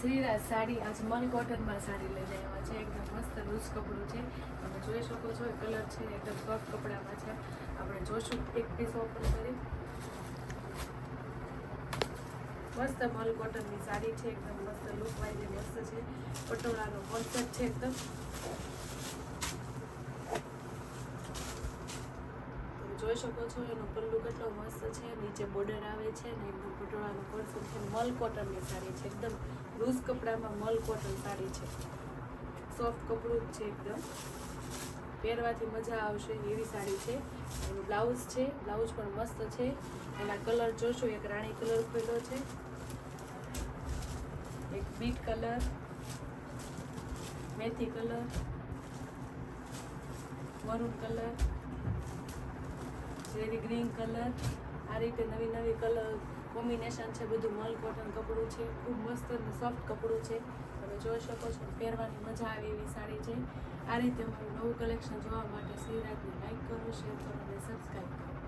શ્રીરાજ સાડી આજ મલ કોટનમાં સાડી લઈને આવ્યા છે. એકદમ મસ્ત લૂઝ કપડું છે. તમે જોઈ શકો છો કલર છે એકદમ સોફ્ટ કપડામાં છે. આપણે જોશું એક પીસ ઓપન કરી. મસ્ત મલ કોટનની સાડી છે. એકદમ મસ્ત લુક વાઇઝ મસ્ત છે. પટોળાનો કોન્સેપ્ટ છે એકદમ. જોઈ શકો છો એનો પલ્લુ કેટલો મસ્ત છે. નીચે બોર્ડર આવે છે ને એકદમ પટોળાનો કોન્સેપ્ટ છે. મલ કોટનની સાડી છે. એકદમ લૂઝ કપડામાં મલ કોટન સાડી છે. સોફ્ટ કપડું છે એકદમ. પહેરવાથી મજા આવશે એવી સાડી છે. એનું બ્લાઉઝ છે. બ્લાઉઝ પણ મસ્ત છે. એના કલર જોશો, એક રાણી કલર ખોલ્યો છે, એક બીટ કલર, મેથી કલર, મરૂન કલર, જેરી ગ્રીન કલર. આ રીતે નવી નવી કલર કોમ્બિનેશન છે. બધું મલ કોટન કપડું છે. ખૂબ મસ્ત અને સોફ્ટ કપડું છે. તમે જોઈ શકો છો. પહેરવાની મજા આવે એવી સાડી છે. આ રીતે અમારું નવું કલેક્શન જોવા માટે શ્રીરાજને લાઈક કરો, શેર કરો અને સબસ્ક્રાઈબ કરો.